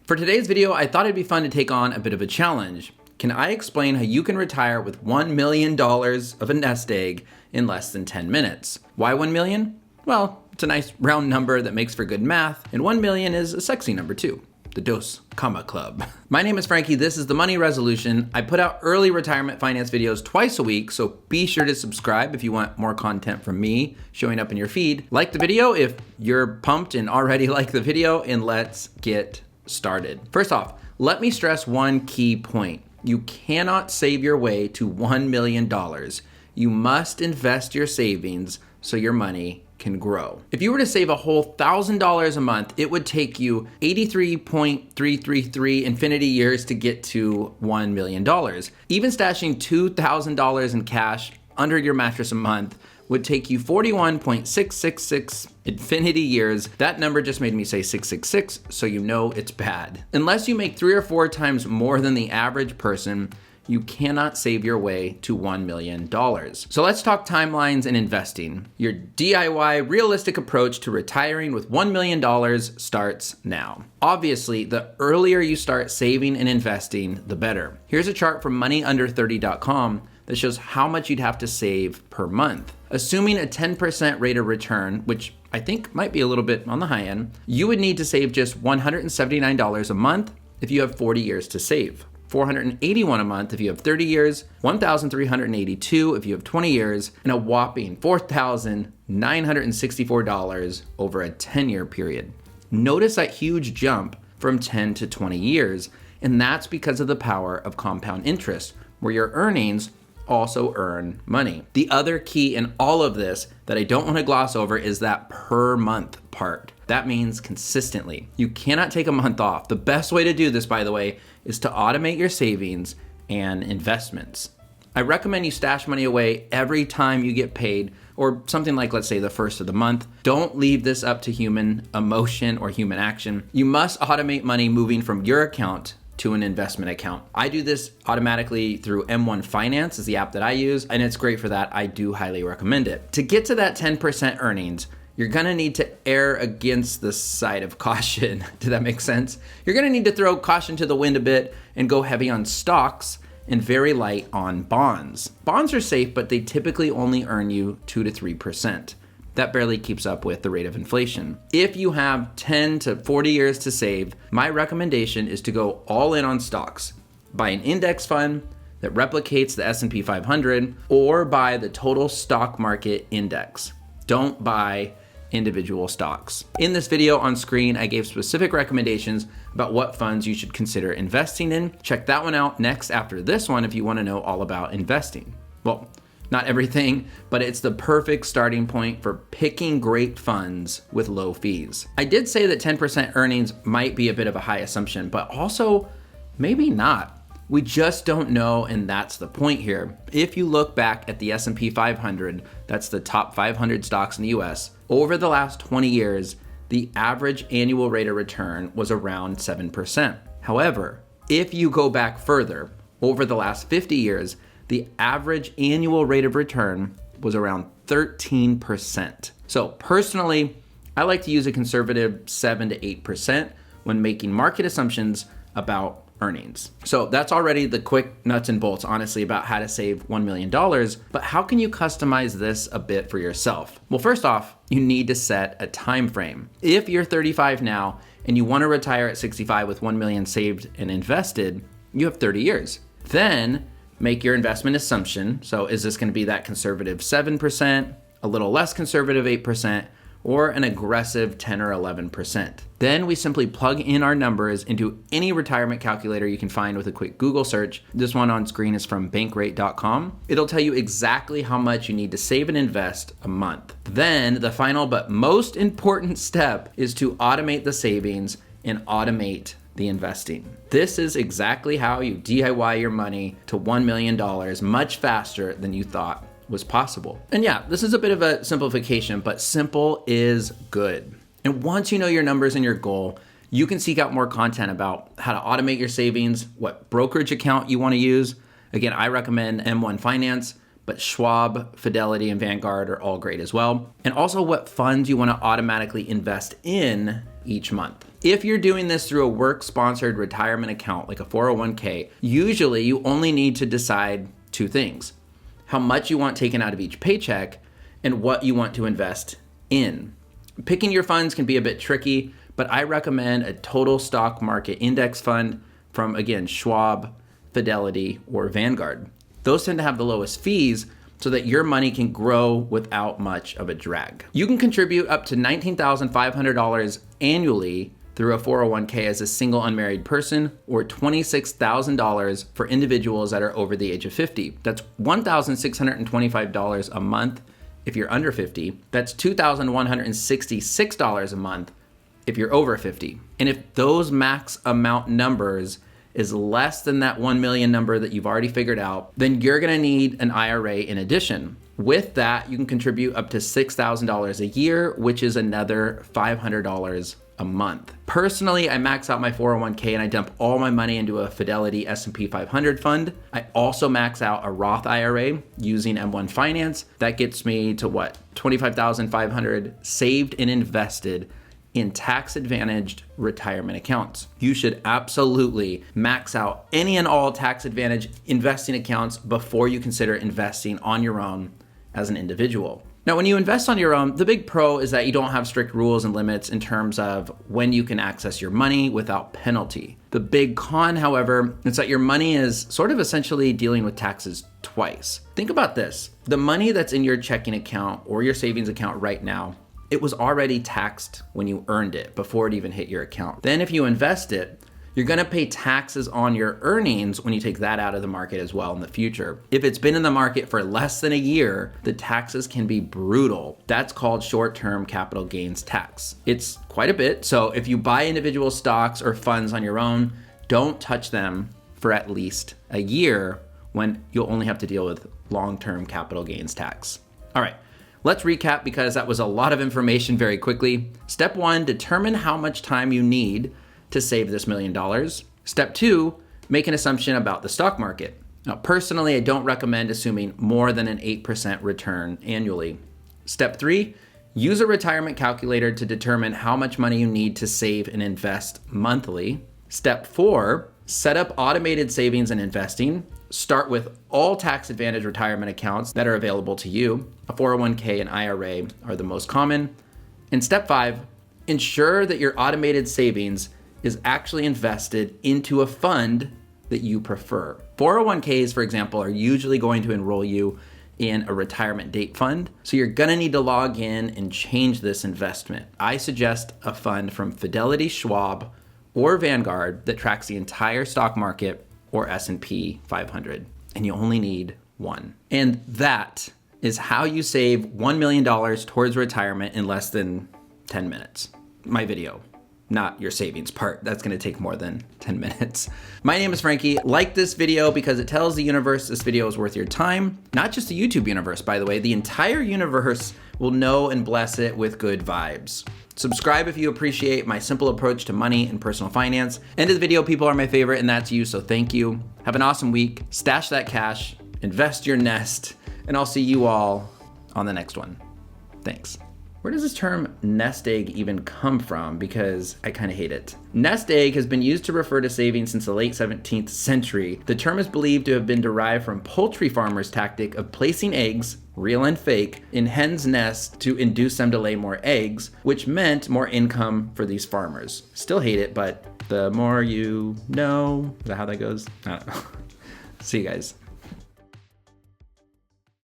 For today's video, I thought it'd be fun to take on a bit of a challenge. Can I explain how you can retire with $1 million of a nest egg in less than 10 minutes? Why 1 million? Well, it's a nice round number that makes for good math, and 1 million is a sexy number too. The Dos Comma Club. My name is Frankie, this is The Money Resolution. I put out early retirement finance videos twice a week, so be sure to subscribe if you want more content from me showing up in your feed. Like the video if you're pumped and already like the video, and let's get started. First off, let me stress one key point. You cannot save your way to $1 million. You must invest your savings so your money can grow. If you were to save a whole $1,000 a month, it would take you 83.333 infinity years to get to $1 million. Even stashing $2,000 in cash under your mattress a month would take you 41.666 infinity years. That number just made me say 666, so you know it's bad. Unless you make 3 or 4 times more than the average person, you cannot save your way to $1 million. So let's talk timelines and investing. Your DIY realistic approach to retiring with $1 million starts now. Obviously, the earlier you start saving and investing, the better. Here's a chart from moneyunder30.com that shows how much you'd have to save per month. Assuming a 10% rate of return, which I think might be a little bit on the high end, you would need to save just $179 a month if you have 40 years to save. $481 a month if you have 30 years, $1,382 if you have 20 years, and a whopping $4,964 over a 10-year period. Notice that huge jump from 10 to 20 years, and that's because of the power of compound interest, where your earnings also earn money. The other key in all of this that I don't want to gloss over is that per month part. That means consistently. You cannot take a month off. The best way to do this, by the way, is to automate your savings and investments. I recommend you stash money away every time you get paid, or something like, let's say, the first of the month. Don't leave this up to human emotion or human action. You must automate money moving from your account to an investment account. I do this automatically through M1 Finance is the app that I use, and it's great for that. I do highly recommend it. To get to that 10% earnings, you're gonna need to err against the side of caution. Does that make sense? You're gonna need to throw caution to the wind a bit and go heavy on stocks and very light on bonds. Bonds are safe, but they typically only earn you 2 to 3%. That barely keeps up with the rate of inflation. If you have 10 to 40 years to save, my recommendation is to go all in on stocks. Buy an index fund that replicates the S&P 500 or buy the total stock market index. Don't buy individual stocks. In this video on screen, I gave specific recommendations about what funds you should consider investing in. Check that one out next after this one if you want to know all about investing. Well, not everything, but it's the perfect starting point for picking great funds with low fees. I did say that 10% earnings might be a bit of a high assumption, but also maybe not. We just don't know, and that's the point here. If you look back at the S&P 500, that's the top 500 stocks in the US, over the last 20 years, the average annual rate of return was around 7%. However, if you go back further, over the last 50 years, the average annual rate of return was around 13%. So personally, I like to use a conservative 7 to 8% when making market assumptions about earnings. So that's already the quick nuts and bolts, honestly, about how to save $1 million. But how can you customize this a bit for yourself? Well, first off, you need to set a time frame. If you're 35 now and you want to retire at 65 with 1 million saved and invested, you have 30 years. Then make your investment assumption. So is this going to be that conservative 7%, a little less conservative 8%, or an aggressive 10 or 11%? Then we simply plug in our numbers into any retirement calculator you can find with a quick Google search. This one on screen is from bankrate.com. It'll tell you exactly how much you need to save and invest a month. Then the final but most important step is to automate the savings and automate the investing. This is exactly how you DIY your money to $1 million much faster than you thought was possible. And yeah, this is a bit of a simplification, but simple is good. And once you know your numbers and your goal, you can seek out more content about how to automate your savings, what brokerage account you want to use. Again, I recommend M1 Finance, but Schwab, Fidelity, and Vanguard are all great as well. And also what funds you want to automatically invest in each month. If you're doing this through a work-sponsored retirement account like a 401k, usually you only need to decide two things: how much you want taken out of each paycheck and what you want to invest in. Picking your funds can be a bit tricky, but I recommend a total stock market index fund from, again, Schwab, Fidelity, or Vanguard. Those tend to have the lowest fees so that your money can grow without much of a drag. You can contribute up to $19,500 annually through a 401k as a single unmarried person, or $26,000 for individuals that are over the age of 50. That's $1,625 a month if you're under 50. That's $2,166 a month if you're over 50. And if those max amount numbers is less than that 1 million number that you've already figured out, then you're gonna need an IRA in addition. With that, you can contribute up to $6,000 a year, which is another $500 a month. Personally, I max out my 401k and I dump all my money into a Fidelity S&P 500 fund. I also max out a Roth IRA using M1 Finance. That gets me to what? $25,500 saved and invested in tax-advantaged retirement accounts. You should absolutely max out any and all tax-advantaged investing accounts before you consider investing on your own as an individual. Now, when you invest on your own, the big pro is that you don't have strict rules and limits in terms of when you can access your money without penalty. The big con, however, is that your money is sort of essentially dealing with taxes twice. Think about this. The money that's in your checking account or your savings account right now, it was already taxed when you earned it before it even hit your account. Then if you invest it, you're gonna pay taxes on your earnings when you take that out of the market as well in the future. If it's been in the market for less than a year, the taxes can be brutal. That's called short-term capital gains tax. It's quite a bit, so if you buy individual stocks or funds on your own, don't touch them for at least a year when you'll only have to deal with long-term capital gains tax. All right. Let's recap because that was a lot of information very quickly. Step 1, determine how much time you need to save this $1 million. Step 2, make an assumption about the stock market. Now, personally, I don't recommend assuming more than an 8% return annually. Step 3, use a retirement calculator to determine how much money you need to save and invest monthly. Step 4, set up automated savings and investing. Start with all tax-advantaged retirement accounts that are available to you. A 401k and IRA are the most common. And step 5, ensure that your automated savings is actually invested into a fund that you prefer. 401ks, for example, are usually going to enroll you in a retirement date fund. So you're gonna need to log in and change this investment. I suggest a fund from Fidelity, Schwab, or Vanguard that tracks the entire stock market or S&P 500, and you only need one. And that is how you save $1 million towards retirement in less than 10 minutes. My video, not your savings part. That's gonna take more than 10 minutes. My name is Frankie. Like this video because it tells the universe this video is worth your time. Not just the YouTube universe, by the way. The entire universe will know and bless it with good vibes. Subscribe if you appreciate my simple approach to money and personal finance. End of the video people are my favorite, and that's you, so thank you. Have an awesome week. Stash that cash, invest your nest, and I'll see you all on the next one. Thanks. Where does this term nest egg even come from? Because I kind of hate it. Nest egg has been used to refer to savings since the late 17th century. The term is believed to have been derived from poultry farmers' tactic of placing eggs, real and fake, in hens' nests to induce them to lay more eggs, which meant more income for these farmers. Still hate it, but the more you know. Is that how that goes? I don't know. See you guys.